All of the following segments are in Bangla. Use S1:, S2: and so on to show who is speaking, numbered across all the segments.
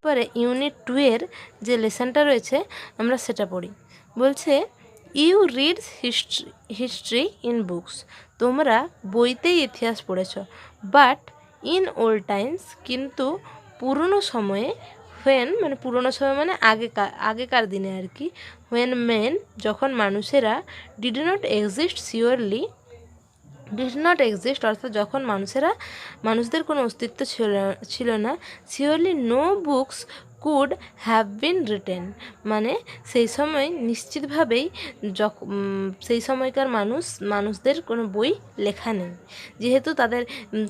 S1: তারপরে ইউনিট 2 এর যে লেসনটা রয়েছে আমরা সেটা পড়ি। বলছে you reads history in books, তোমরা বইতেই ইতিহাস পড়েছ, বাট ইন ওল্ড টাইমস, কিন্তু পুরনো সময়ে, মানে পুরনো সময় মানে আগেকার দিনে আর কি, মেন যখন মানুষেরা ডিড নট এক্সিস্ট অর্থাৎ যখন মানুষদের কোনো অস্তিত্ব ছিল না, surely no books could have been written, মানে সেই সময় নিশ্চিতভাবেই সেই সময়কার মানুষদের কোনো বই লেখা নেই, যেহেতু তাদের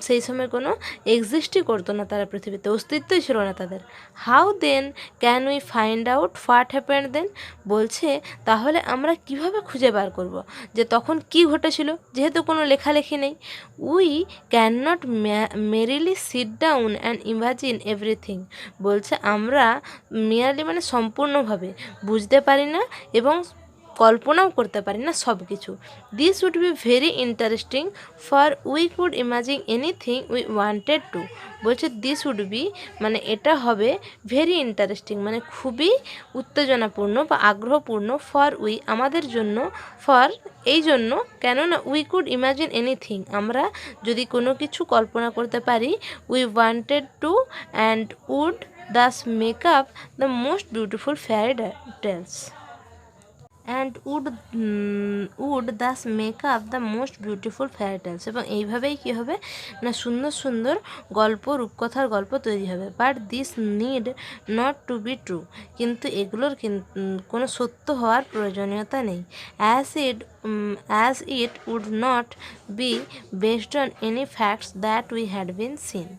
S1: সেই সময় কোনো এক্সিস্টই করতো না, তারা পৃথিবীতে অস্তিত্বই ছিল না তাদের। How then can we find out what happened then, বলছে তাহলে আমরা কিভাবে খুঁজে বার করব যে তখন কি ঘটেছিল, যেহেতু কোনো লেখালেখি নেই। We can not merely sit down and imagine everything, বলছে আমরা মেয়ারলি মানে সম্পূর্ণভাবে বুঝতে পারি না এবং কল্পনাও করতে পারি না সব কিছু। This would be very interesting for we could imagine anything we wanted to, বলছে দিস উড বি মানে এটা হবে ভেরি ইন্টারেস্টিং মানে খুবই উত্তেজনাপূর্ণ বা আগ্রহপূর্ণ, ফর উই আমাদের জন্য, ফর এই জন্য কেননা উই কুড ইমাজিন এনিথিং আমরা যদি কোনো কিছু কল্পনা করতে পারি, we wanted to and would thus make up the most beautiful fairy tales and would thus make up the most beautiful fairy tales, এবং এইভাবেই কী হবে না সুন্দর সুন্দর গল্প, রূপকথার গল্প তৈরি হবে। But this need not to be true, কিন্তু এগুলোর কোনো সত্য হওয়ার প্রয়োজনীয়তা নেই। as it would not be based on any facts that we had been seen,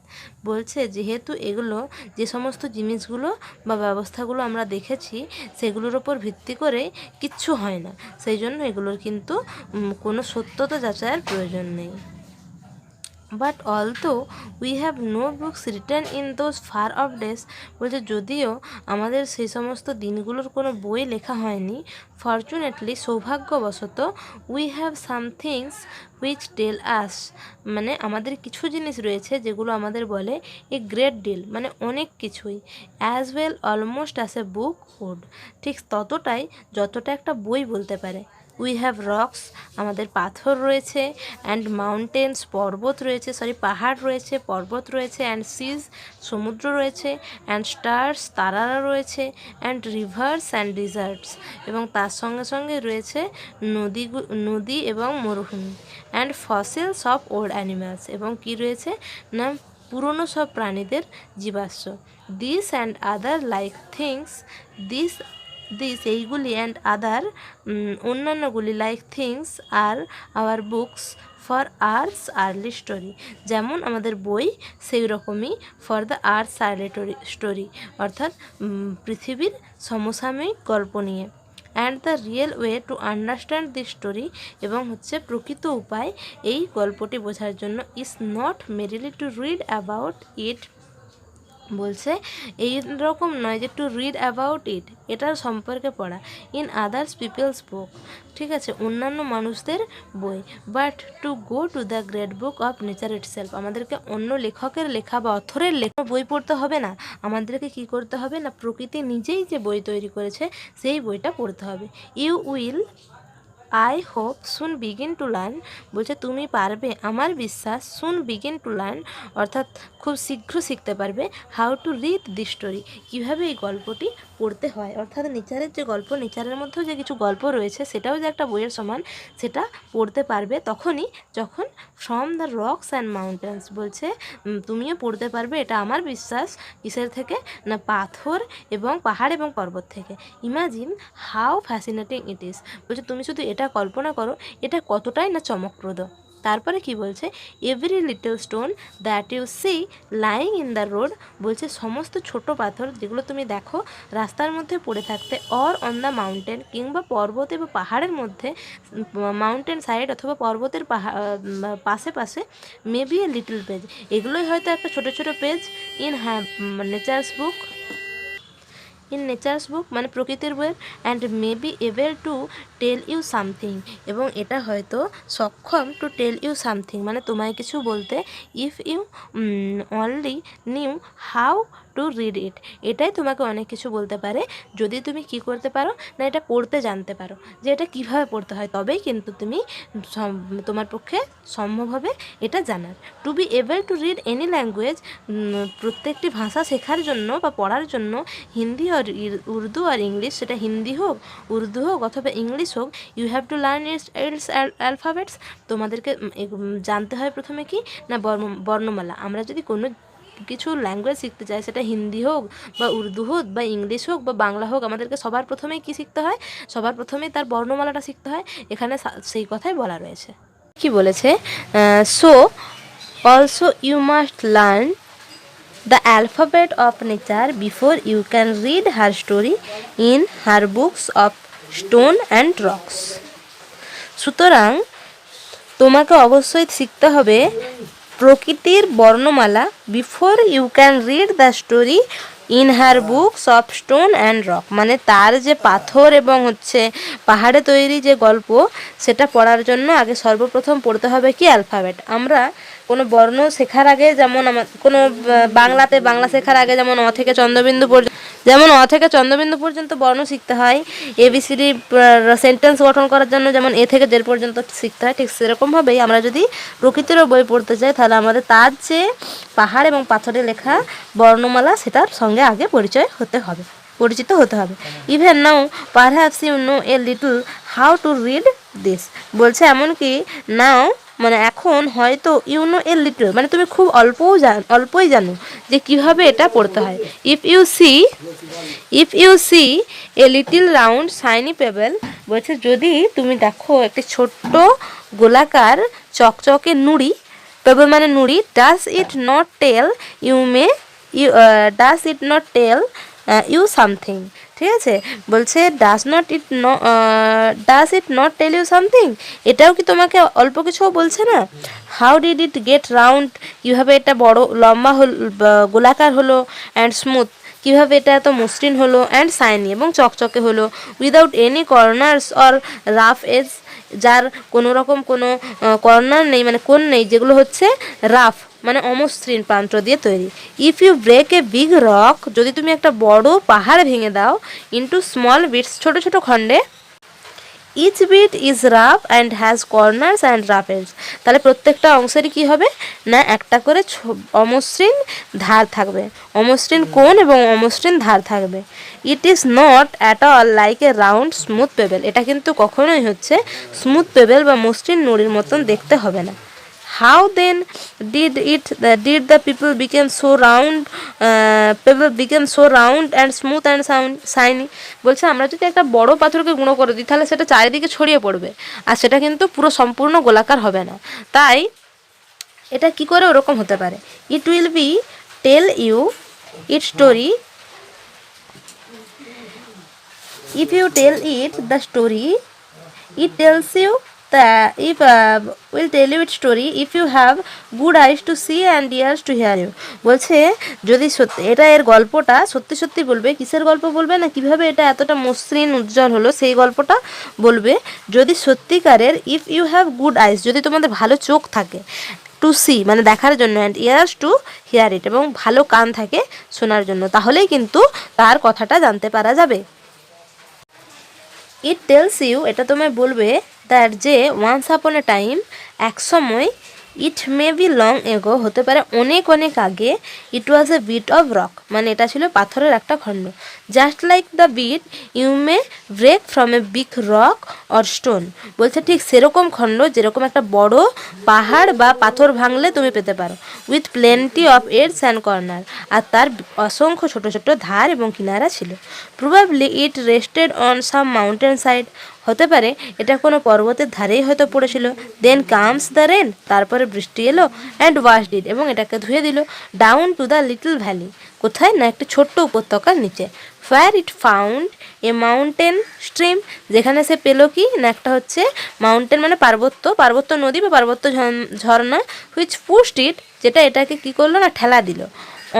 S1: বলছে যেহেতু এগুলো যে সমস্ত জিনিসগুলো বা ব্যবস্থাগুলো আমরা দেখেছি সেগুলোর ওপর ভিত্তি করে কিচ্ছু হয় না, সেই জন্য এগুলোর কিন্তু কোনো সত্যতা যাচাইয়ের প্রয়োজন নেই। But although we have no books written in those far off days, বলছে যদিও আমাদের সেই সমস্ত দিনগুলোর কোনো বই লেখা হয়নি, ফর্চুনেটলি সৌভাগ্যবশত we have some things which tell us, মানে আমাদের কিছু জিনিস রয়েছে যেগুলো আমাদের বলে এ গ্রেট ডিল মানে অনেক কিছুই, as well almost as a book would, ঠিক ততটাই যতটা একটা বই বলতে পারে। উই হ্যাভ রক্স আমাদের পাথর রয়েছে, অ্যান্ড মাউন্টেন্স পর্বত রয়েছে, পাহাড় রয়েছে, পর্বত রয়েছে, অ্যান্ড সিজ সমুদ্র রয়েছে, অ্যান্ড স্টার্স তারারা রয়েছে, অ্যান্ড রিভার্স অ্যান্ড ডিজার্টস এবং তার সঙ্গে সঙ্গে রয়েছে নদী এবং মরুভূমি, and fossils of old animals এবং কি রয়েছে না পুরনো সব প্রাণীদের জীবাশ্ম। This and other like things এইগুলি অ্যান্ড আদার অন্যান্যগুলি like things are our books for earth's early story, যেমন আমাদের বই সেই রকমই for the earth's early story অর্থাৎ পৃথিবীর সমসাময়িক গল্প নিয়ে। And the real way to understand this story এবং হচ্ছে প্রকৃত উপায় এই গল্পটি বোঝার জন্য is not merely to read about it, বলছে এই রকম নয় যে টু রিড অ্যাবাউট ইট এটার সম্পর্কে পড়া, ইন আদার্স পিপলস বুক, ঠিক আছে অন্যান্য মানুষদের বই, but to go to the great book of nature itself, আমাদেরকে অন্য লেখকের লেখা বা অথরের লেখা বই পড়তে হবে না, আমাদেরকে কি করতে হবে না প্রকৃতি নিজেই যে বই তৈরি করেছে সেই বইটা পড়তে হবে। You will I hope soon begin to learn, বলছে তুমি পারবে আমার বিশ্বাস, সুন বিগিন টু লার্ন অর্থাৎ খুব শীঘ্র শিখতে পারবে, how to read the story কীভাবে এই গল্পটি পড়তে হয়, অর্থাৎ নেচারের যে গল্প, নেচারের মধ্যেও যে কিছু গল্প রয়েছে সেটাও যে একটা বইয়ের সমান, সেটা পড়তে পারবে তখনই যখন from the rocks and mountains, বলছে তুমিও পড়তে পারবে এটা আমার বিশ্বাস, কিসের থেকে না পাথর এবং পাহাড় এবং পর্বত থেকে। Imagine how fascinating it is, বলছে তুমি শুধু এটা কল্পনা করো এটা কতটাই না চমকপ্রদ। তারপরে কি বলছে every little stone that you see lying in the road, বলছে সমস্ত ছোট পাথর যেগুলো তুমি দেখো রাস্তার মধ্যে পড়ে থাকতে, অর অন দ্য মাউন্টেন কিংবা পর্বতে বা পাহাড়ের মধ্যে, মাউন্টেন সাইড অথবা পর্বতের পাশে পাশে, মেবি এ লিটল পেজ এগুলোই হয়তো একটা ছোটো ছোটো পেজ ইন নেচার্স বুক মানে প্রকৃতির বইয়ের, and may be able to tell you something, এবং এটা হয়তো সক্ষম টু টেল ইউ সামথিং মানে তোমায় কিছু বলতে। If you only knew how to read it, এটাই তোমাকে অনেক কিছু বলতে পারে যদি তুমি কি করতে পারো না এটা পড়তে জানতে পারো, যে এটা কীভাবে পড়তে হয়, তবেই কিন্তু তুমি তোমার পক্ষে সম্ভব হবে এটা জানার। To be able to read any language, প্রত্যেকটি ভাষা শেখার জন্য বা পড়ার জন্য, হিন্দি আর উর্দু আর ইংলিশ, সেটা হিন্দি হোক, উর্দু হোক অথবা ইংলিশ হোক, you have to learn its alphabets, তোমাদেরকে জানতে হয় প্রথমে কি না বর্ণমালা। আমরা যদি কোনো কিছু ল্যাঙ্গুয়েজ শিখতে চাই, সেটা হিন্দি হোক বা উর্দু হোক বা ইংলিশ হোক বা বাংলা হোক, আমাদেরকে সবার প্রথমেই কী শিখতে হয়, সবার প্রথমেই তার বর্ণমালাটা শিখতে হয়। এখানে সেই কথাই বলা রয়েছে। কি বলেছে, so also you must learn the alphabet of nature before you can read her story in her books of stone and rocks. সুতরাং তোমাকে অবশ্যই শিখতে হবে প্রকৃতির বর্ণমালা before you can read the story in her books of stone and rock, মানে তার যে পাথর এবং পাহাড়ে তৈরি যে গল্প, সেটা পড়ার জন্য আগে সর্বপ্রথম পড়তে হবে কি অ্যালফাবেট। আমরা কোনো বর্ণ শেখার আগে, যেমন কোনো বাংলা শেখার আগে যেমন অ থেকে চন্দ্রবিন্দু পর্যন্ত বর্ণ শিখতে হয়, এবিসিডি সেন্টেন্স গঠন করার জন্য যেমন এ থেকে জেড পর্যন্ত শিখতে হয়, ঠিক সেরকমভাবেই আমরা যদি প্রকৃতিরও বই পড়তে চাই, তাহলে আমাদের তার যে পাহাড় এবং পাথরে লেখা বর্ণমালা, সেটার সঙ্গে আগে পরিচিত হতে হবে। Even now perhaps you know a little how to read this, বলছে এমনকি নাও মানে এখন হয়তো ইউ নো এ লিটল মানে তুমি খুব অল্পই জানো যে কীভাবে এটা পড়তে হয়। If you see a little round shiny pebble, বলছে যদি তুমি দেখো একটি ছোট্ট গোলাকার চকচকে নুড়ি, পেবেল মানে নুড়ি, does it not tell you something, ঠিক আছে, বলছে does it not tell you something, এটাও কি তোমাকে অল্প কিছুও বলছে না। How did it get round, কীভাবে এটা বড় লম্বা গোলাকার হলো, অ্যান্ড স্মুথ, কীভাবে এটা এত মসৃণ হলো, অ্যান্ড শাইনি এবং চকচকে হলো, without any corners or rough edge, যার কোনো রকম কোনো কর্নার নেই মানে কোণ নেই, যেগুলো রাফ মানে অমসৃণ প্রান্ত দিয়ে তৈরি। If you break a big rock, যদি তুমি একটা বড় পাহাড় ভেঙে দাও, ইন্টু স্মল বিটস, ছোট ছোট খণ্ডে, each bit is rough and has corners and rough edge, তাহলে প্রত্যেকটা অংশেরই কী হবে না একটা করে অমসৃণ ধার থাকবে, অমসৃণ কোণ এবং অমসৃণ ধার থাকবে। It is not at all like a round smooth payable, এটা কিন্তু কখনোই স্মুথ পেবেল বা মসৃণ নুড়ির মতন দেখতে হবে না। How then did the people became so round and smooth and shiny, বলছে আমরা যদি একটা বড় পাথরকে গুঁড়ো করে দিই, তাহলে সেটা চারিদিকে ছড়িয়ে পড়বে, আর সেটা কিন্তু পুরো সম্পূর্ণ গোলাকার হবে না। তাই এটা কি করে ওরকম হতে পারে। It will be tell you it story, if you tell it the story, it tells you that will tell you its story if you have good eyes to see and ears to hear you, বলছে যদি সত্যি এটা এর গল্পটা সত্যি বলবে, কিসের গল্প বলবে না কিভাবে এটা এতটা মসৃণ উজ্জ্বল হলো সেই গল্পটা বলবে, যদি সত্যিকারের ইফ ইউ হ্যাভ গুড আইস, যদি তোমাদের ভালো চোখ থাকে, টু সি মানে দেখার জন্য, অ্যান্ড ইয়ার্স টু হিয়ার ইট এবং ভালো কান থাকে শোনার জন্য, তাহলেই কিন্তু তার কথাটা জানতে পারা যাবে। ইট টেলস ইউ, এটা তোমায় বলবে দ্যাট যে ওয়ান্স আপন এ টাইম, এক সময়, ইট মে বি লং এগো হতে পারে অনেক আগে, it was a bit of rock মানে এটা ছিল পাথরের একটা খণ্ড, just like the bit you may break from a big rock or stone, বলছে ঠিক সেরকম খণ্ড যেরকম একটা বড় পাহাড় বা পাথর ভাঙলে তুমি পেতে পারো, with plenty of edges and corner, আর তার অসংখ্য ছোট ছোট ধার এবং কিনারা ছিল। Probably it rested on some mountain side, হতে পারে এটা কোনো পর্বতের ধারেই হয়তো পড়েছিল। দেন কামস দ্য রেন, তারপরে বৃষ্টি এলো, অ্যান্ড ওয়াশড ইট এবং এটাকে ধুয়ে দিল, down to the little valley, কোথায় না একটি ছোট্ট উপত্যকার নিচে, where it found a mountain stream, যেখানে সে পেলো কি না একটা মাউন্টেন মানে পার্বত্য নদী বা পার্বত্য ঝর্ণা, হুইচ পুশড ইট, যেটা এটাকে কি করলো না ঠেলা দিল,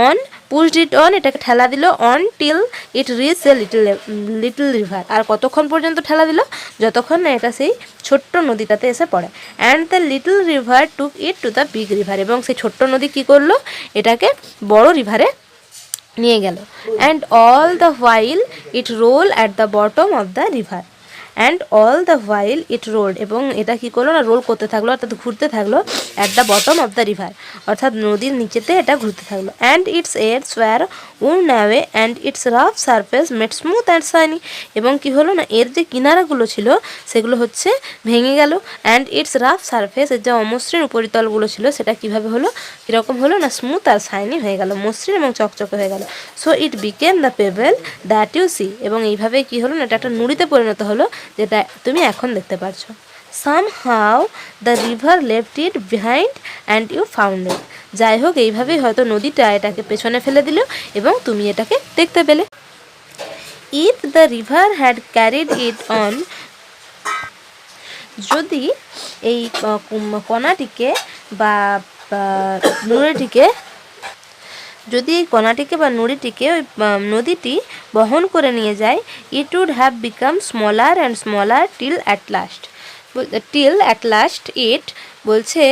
S1: অন পুশড ইট অন, এটাকে ঠেলা দিল, on till it reach a little river, আর কতক্ষণ পর্যন্ত ঠেলা দিল, যতক্ষণ না এটা সেই ছোট্ট নদীটাতে এসে পড়ে। And the little river took it to the big river, এবং সেই ছোট্ট নদী কী করলো, এটাকে বড় রিভারে নিয়ে গেল। And all the while it roll at the bottom of the river, and all the while it rolled, এবং এটা কী করলো না, রোল করতে থাকলো, অর্থাৎ ঘুরতে থাকলো, at the bottom of the river, অর্থাৎ নদীর নিচেতে এটা ঘুরতে থাকলো। অ্যান্ড ইটস এয়ার্স ওয়্যার উন away and it's rough surface made smooth and shiny, এবং কী হলো না, এর যে কিনারাগুলো ছিল সেগুলো হচ্ছে ভেঙে গেল। অ্যান্ড ইটস রাফ সারফেস, এর যে অমসৃণ উপরিতলগুলো ছিল সেটা কীভাবে হলো, কীরকম হলো না, স্মুথ আর শাইনি হয়ে গেল, মসৃণ এবং চকচকে হয়ে গেল। So it became the pebble that you see, এবং এইভাবেই কী হলো না, এটা একটা নুড়িতে পরিণত হলো, যেটা তুমি এখন দেখতে পাচ্ছ। Somehow the river left it behind and you found it, যাই হোক এইভাবেই হয়তো নদীটা এটাকে পেছনে ফেলে দিল এবং তুমি এটাকে দেখতে পেলে। If the river had carried it on, যদি এই কণাটিকে বা নুড়িটিকে, যদি এই কণাটিকে বা নুড়িটিকে ওই নদীটি বহন করে নিয়ে যায়, it would have become smaller and smaller till at last it, বলছে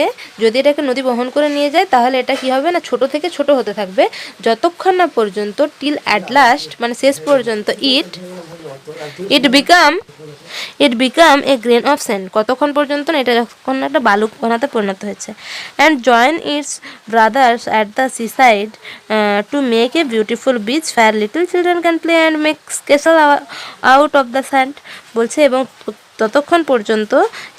S1: যদি এটাকে নদী বহন করে নিয়ে যায় তাহলে এটা কি হবে না, ছোট থেকে ছোট হতে থাকবে, যতক্ষণ না পর্যন্ত টিল অ্যাট লাস্ট মানে শেষ পর্যন্ত it become a grain of sand, কতক্ষণ পর্যন্ত না, এটা যখন একটা বালু কণাতে পরিণত হয়েছে। And join its brothers at the seaside to make a beautiful beach fair little children can play and make castle out of the sand, বলছে এবং ততক্ষণ পর্যন্ত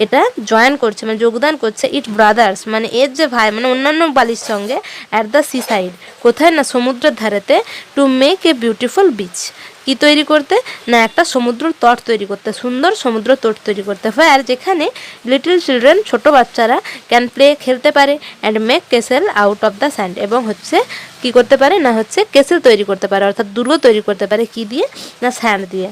S1: এটা জয়েন করছে মানে যোগদান করছে, ইট ব্রাদার্স মানে এর যে ভাই মানে অন্যান্য বালির সঙ্গে, অ্যাট দ্য সি সাইড কোথায় না, সমুদ্রের ধারেতে, to make a beautiful beach, কি তৈরি করতে না, একটা সমুদ্র তট তৈরি করতে, সুন্দর সমুদ্র তট তৈরি করতে হয়, আর যেখানে লিটল চিলড্রেন ছোট বাচ্চারা ক্যান প্লে খেলতে পারে, and make castle out of the sand, এবং হচ্ছে কি করতে পারে না, হচ্ছে কেসেল তৈরি করতে পারে, অর্থাৎ দুর্গ তৈরি করতে পারে, কি দিয়ে না, স্যান্ড দিয়ে,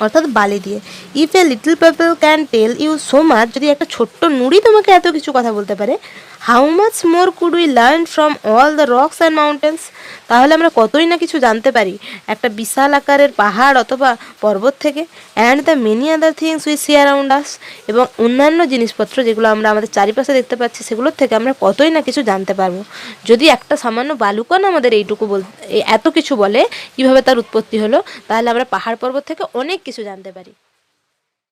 S1: অর্থাৎ বালি দিয়ে। If a little people can tell you so much, যদি একটা ছোট্ট নুড়ি তোমাকে এত কিছু কথা বলতে পারে, how much more could we learn from all the rocks and mountains, তাহলে আমরা কতই না কিছু জানতে পারি একটা বিশাল আকারের পাহাড় অথবা পর্বত থেকে। And the many other things we see around us, এবং অন্যান্য জিনিসপত্র যেগুলো আমরা আমাদের চারিপাশে দেখতে পাচ্ছি সেগুলোর থেকে আমরা কতই না কিছু জানতে পারবো। যদি একটা সামান্য বালুকণা আমাদের এইটুকু এত কিছু বলে কীভাবে তার উৎপত্তি হলো, তাহলে আমরা পাহাড় পর্বত থেকে অনেক কিছু জানতে পারি।